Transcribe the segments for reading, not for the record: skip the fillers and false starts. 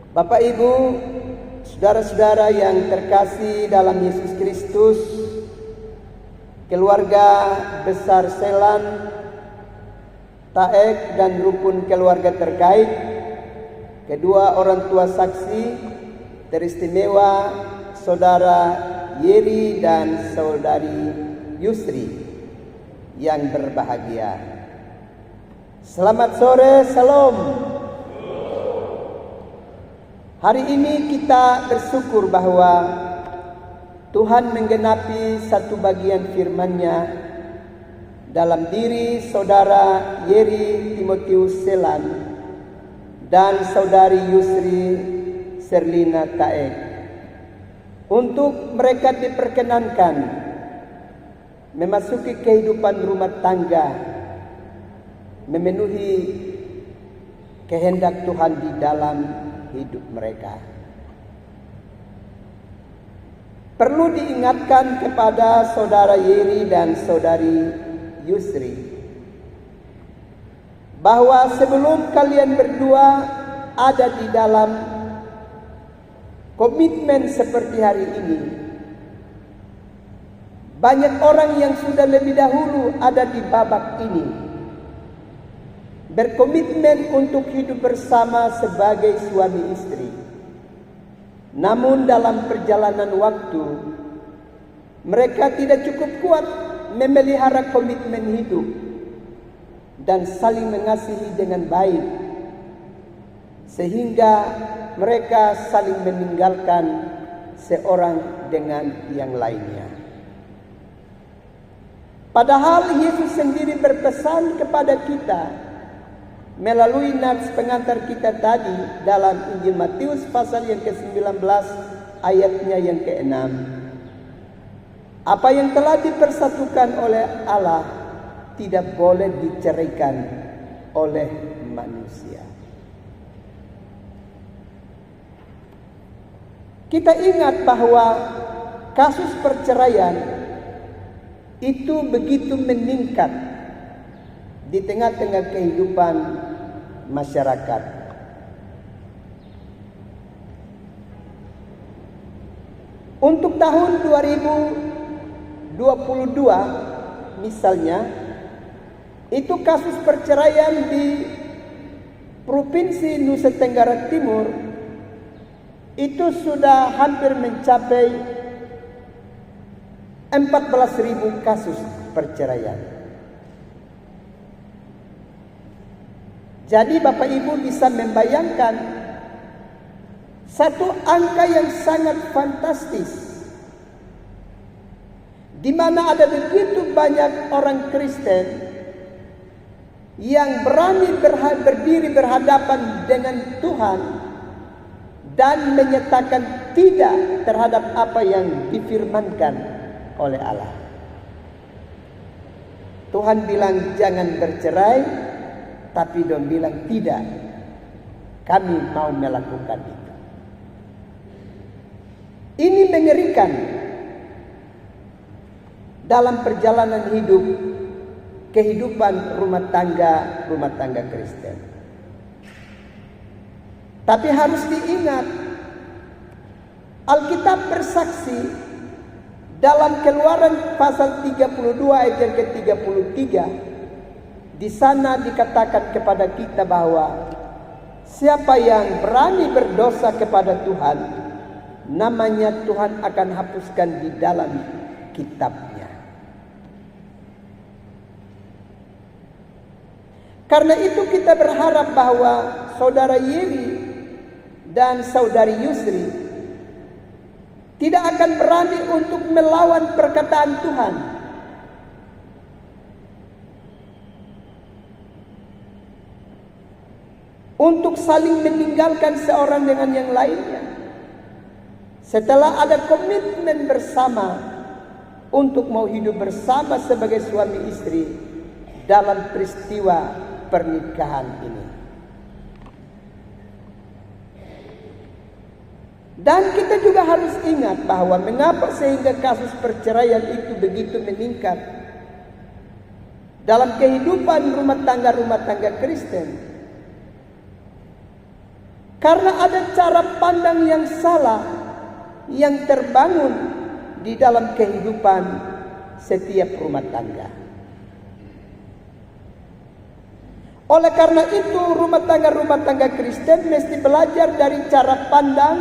Bapak Ibu, saudara-saudara yang terkasih dalam Yesus Kristus, keluarga besar Selan, Taek dan rukun keluarga terkait, kedua orang tua saksi teristimewa Saudara Yeri dan Saudari Yusri yang berbahagia. Selamat sore, salam. Hari ini kita bersyukur bahwa Tuhan menggenapi satu bagian firman-Nya dalam diri Saudara Yeri Timotius Selan dan Saudari Yusri Serlina Taek, untuk mereka diperkenankan memasuki kehidupan rumah tangga, memenuhi kehendak Tuhan di dalam hidup mereka. Perlu diingatkan kepada Saudara Yeri dan Saudari Yusri bahwa sebelum kalian berdua ada di dalam komitmen seperti hari ini, banyak orang yang sudah lebih dahulu ada di babak ini, berkomitmen untuk hidup bersama sebagai suami istri. Namun dalam perjalanan waktu, mereka tidak cukup kuat memelihara komitmen hidup dan saling mengasihi dengan baik, sehingga mereka saling meninggalkan seorang dengan yang lainnya. Padahal Yesus sendiri berpesan kepada kita melalui nats pengantar kita tadi dalam Injil Matius pasal yang ke-19 ayatnya yang ke-6. Apa yang telah dipersatukan oleh Allah tidak boleh diceraikan oleh manusia. Kita ingat bahwa kasus perceraian itu begitu meningkat di tengah-tengah kehidupan masyarakat. Untuk tahun 2022 misalnya, itu kasus perceraian di Provinsi Nusa Tenggara Timur itu sudah hampir mencapai 14.000 kasus perceraian. Jadi Bapak Ibu bisa membayangkan satu angka yang sangat fantastis, di mana ada begitu banyak orang Kristen yang berani berdiri berhadapan dengan Tuhan dan menyatakan tidak terhadap apa yang difirmankan oleh Allah. Tuhan bilang jangan bercerai, tapi dong bilang tidak, kami mau melakukan itu. Ini mengerikan dalam perjalanan hidup, kehidupan rumah tangga Kristen. Tapi harus diingat, Alkitab bersaksi dalam Keluaran pasal 32 ayat yang ke-33. Di sana dikatakan kepada kita bahwa siapa yang berani berdosa kepada Tuhan, namanya Tuhan akan hapuskan di dalam kitabnya. Karena itu kita berharap bahwa Saudara Yeri dan Saudari Yusri tidak akan berani untuk melawan perkataan Tuhan. Untuk saling meninggalkan seorang dengan yang lainnya. Setelah ada komitmen bersama untuk mau hidup bersama sebagai suami istri dalam peristiwa pernikahan ini. Dan kita juga harus ingat bahwa mengapa sehingga kasus perceraian itu begitu meningkat dalam kehidupan rumah tangga Kristen. Karena ada cara pandang yang salah yang terbangun di dalam kehidupan setiap rumah tangga. Oleh karena itu, rumah tangga Kristen mesti belajar dari cara pandang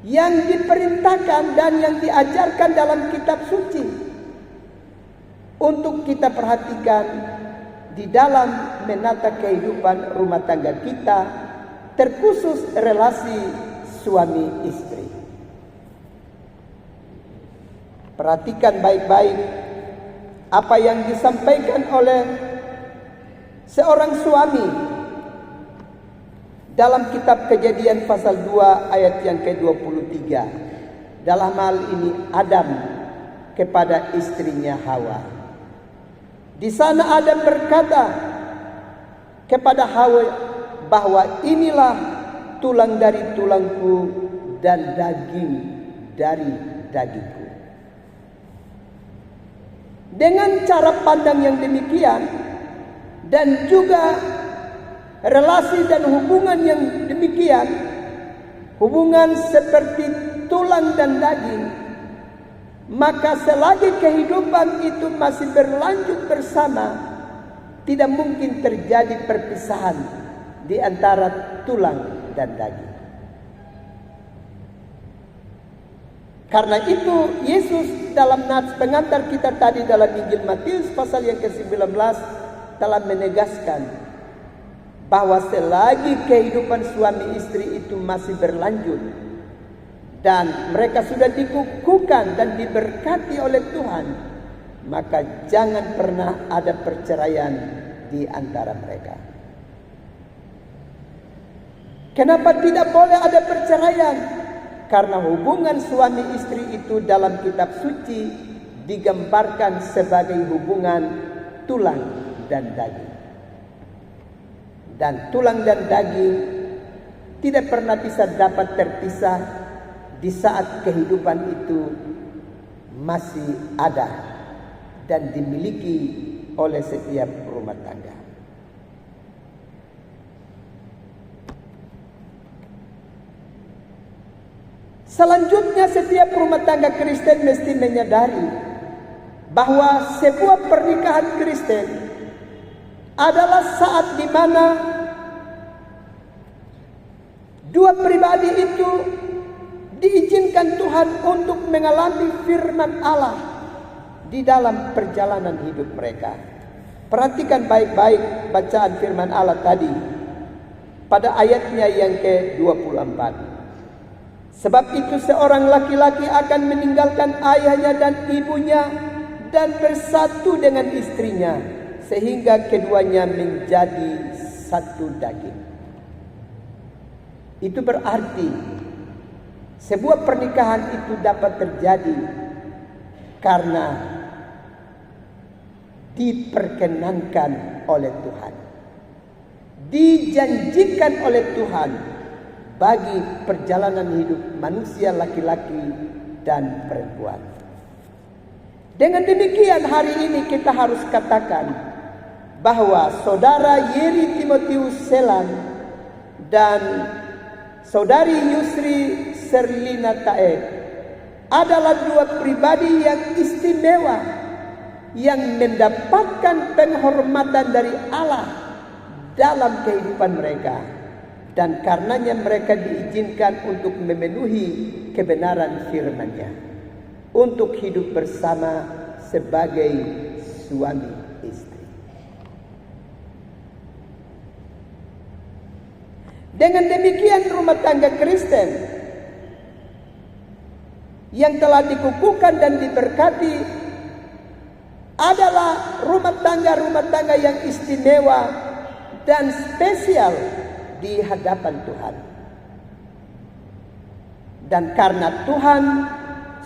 yang diperintahkan dan yang diajarkan dalam kitab suci untuk kita perhatikan di dalam menata kehidupan rumah tangga kita, terkhusus relasi suami istri. Perhatikan baik-baik apa yang disampaikan oleh seorang suami dalam kitab Kejadian pasal 2 ayat yang ke-23. Dalam hal ini Adam kepada istrinya Hawa. Di sana Adam berkata kepada Hawa bahwa inilah tulang dari tulangku dan daging dari dagingku. Dengan cara pandang yang demikian dan juga relasi dan hubungan yang demikian, hubungan seperti tulang dan daging, maka selagi kehidupan itu masih berlanjut bersama, tidak mungkin terjadi perpisahan di antara tulang dan daging. Karena itu Yesus dalam nats pengantar kita tadi dalam Injil Matius pasal yang ke-19 telah menegaskan bahwa selagi kehidupan suami istri itu masih berlanjut dan mereka sudah dikukuhkan dan diberkati oleh Tuhan, maka jangan pernah ada perceraian di antara mereka. Kenapa tidak boleh ada perceraian? Karena hubungan suami istri itu dalam kitab suci digambarkan sebagai hubungan tulang dan daging. Dan tulang dan daging tidak pernah bisa dapat terpisah di saat kehidupan itu masih ada dan dimiliki oleh setiap rumah tangga. Selanjutnya, setiap rumah tangga Kristen mesti menyadari bahwa sebuah pernikahan Kristen adalah saat di mana dua pribadi itu diizinkan Tuhan untuk mengalami firman Allah di dalam perjalanan hidup mereka. Perhatikan baik-baik bacaan firman Allah tadi pada ayatnya yang ke-24. Sebab itu seorang laki-laki akan meninggalkan ayahnya dan ibunya dan bersatu dengan istrinya, sehingga keduanya menjadi satu daging. Itu berarti sebuah pernikahan itu dapat terjadi karena diperkenankan oleh Tuhan, dijanjikan oleh Tuhan bagi perjalanan hidup manusia laki-laki dan perempuan. Dengan demikian hari ini kita harus katakan bahwa saudara Yeri Timotius Selan dan saudari Yusri Serlina Tae adalah dua pribadi yang istimewa yang mendapatkan penghormatan dari Allah dalam kehidupan mereka. Dan karenanya mereka diizinkan untuk memenuhi kebenaran firman-Nya, untuk hidup bersama sebagai suami istri. Dengan demikian rumah tangga Kristen yang telah dikukuhkan dan diberkati adalah rumah tangga yang istimewa dan spesial di hadapan Tuhan. Dan karena Tuhan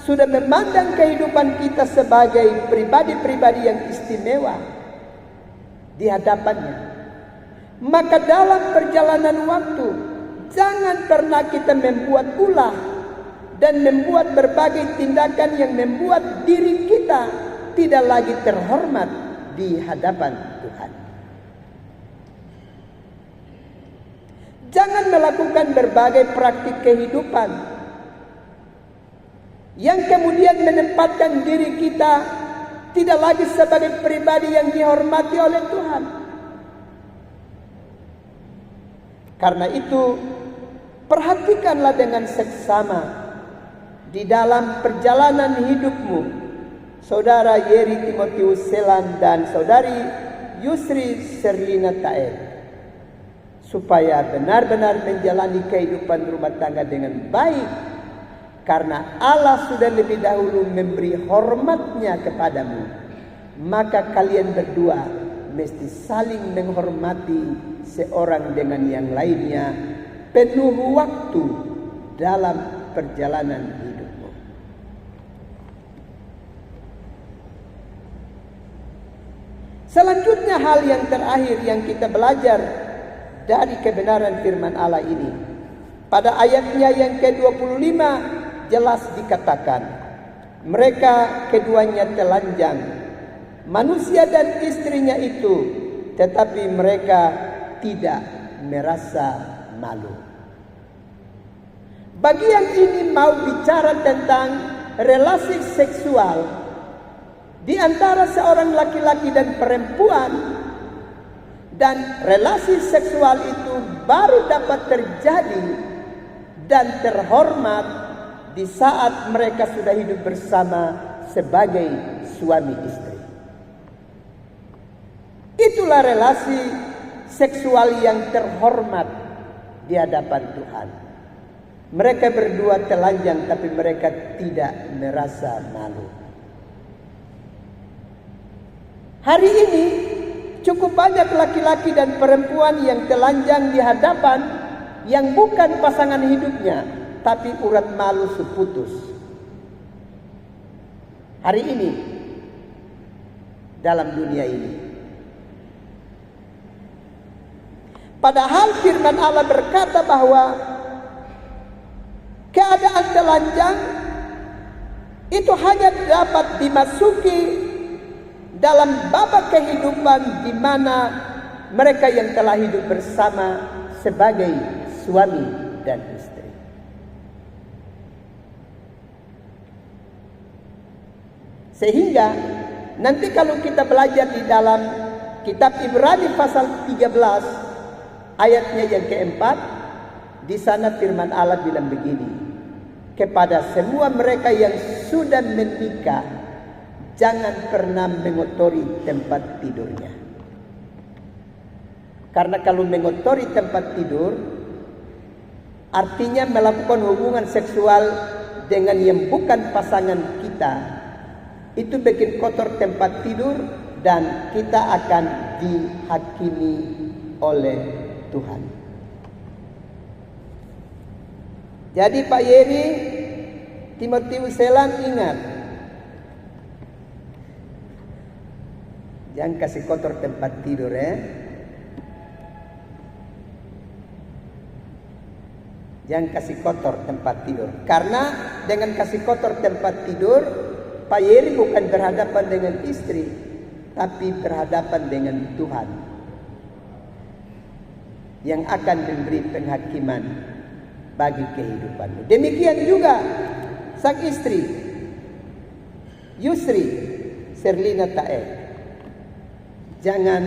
sudah memandang kehidupan kita sebagai pribadi-pribadi yang istimewa di hadapannya, maka dalam perjalanan waktu jangan pernah kita membuat ulah dan membuat berbagai tindakan yang membuat diri kita tidak lagi terhormat di hadapan Tuhan. Jangan melakukan berbagai praktik kehidupan yang kemudian menempatkan diri kita tidak lagi sebagai pribadi yang dihormati oleh Tuhan. Karena itu, perhatikanlah dengan seksama di dalam perjalanan hidupmu, Saudara Yeri Timotius Selan dan Saudari Yusri Serlina Taed, supaya benar-benar menjalani kehidupan rumah tangga dengan baik, karena Allah sudah lebih dahulu memberi hormatnya kepadamu. Maka kalian berdua mesti saling menghormati seorang dengan yang lainnya penuh waktu dalam perjalanan hidupmu. Selanjutnya, hal yang terakhir yang kita belajar dari kebenaran firman Allah ini, pada ayatnya yang ke-25 jelas dikatakan, mereka keduanya telanjang, manusia dan istrinya itu, tetapi mereka tidak merasa malu. Bagian ini mau bicara tentang relasi seksual di antara seorang laki-laki dan perempuan, dan relasi seksual itu baru dapat terjadi dan terhormat di saat mereka sudah hidup bersama sebagai suami istri. Itulah relasi seksual yang terhormat di hadapan Tuhan. Mereka berdua telanjang tapi mereka tidak merasa malu. Hari ini cukup banyak laki-laki dan perempuan yang telanjang di hadapan yang bukan pasangan hidupnya, tapi urat malu seputus. Hari ini dalam dunia ini. Padahal firman Allah berkata bahwa keadaan telanjang itu hanya dapat dimasuki dalam babak kehidupan di mana mereka yang telah hidup bersama sebagai suami dan istri. Sehingga nanti kalau kita belajar di dalam kitab Ibrani pasal 13 ayatnya yang keempat, di sana firman Allah bilang begini, kepada semua mereka yang sudah menikah, jangan pernah mengotori tempat tidurnya. Karena kalau mengotori tempat tidur, artinya melakukan hubungan seksual dengan yang bukan pasangan kita, itu bikin kotor tempat tidur dan kita akan dihakimi oleh Tuhan. Jadi Pak Yeri Timotius Selan, ingat, jangan kasih kotor tempat tidur ya. Jangan kasih kotor tempat tidur. Karena dengan kasih kotor tempat tidur, Pak Yeri bukan berhadapan dengan istri, tapi berhadapan dengan Tuhan yang akan memberi penghakiman bagi kehidupanmu. Demikian juga sang istri Yusri Serlina Taed, jangan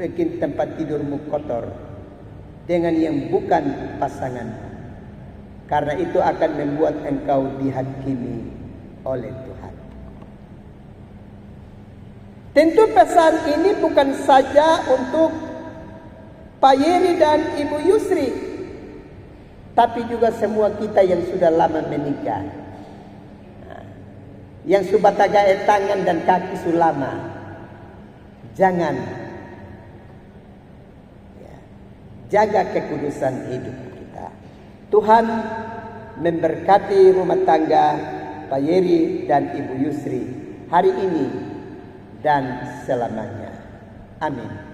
bikin tempat tidurmu kotor dengan yang bukan pasangan, karena itu akan membuat engkau dihakimi oleh Tuhan. Tentu pesan ini bukan saja untuk Pak Yeri dan Ibu Yusri, tapi juga semua kita yang sudah lama menikah, yang sudah tagae tangan dan kaki sulama. Jangan jaga kekudusan hidup kita. Tuhan memberkati rumah tangga Pak Yeri dan Ibu Yusri hari ini dan selamanya. Amin.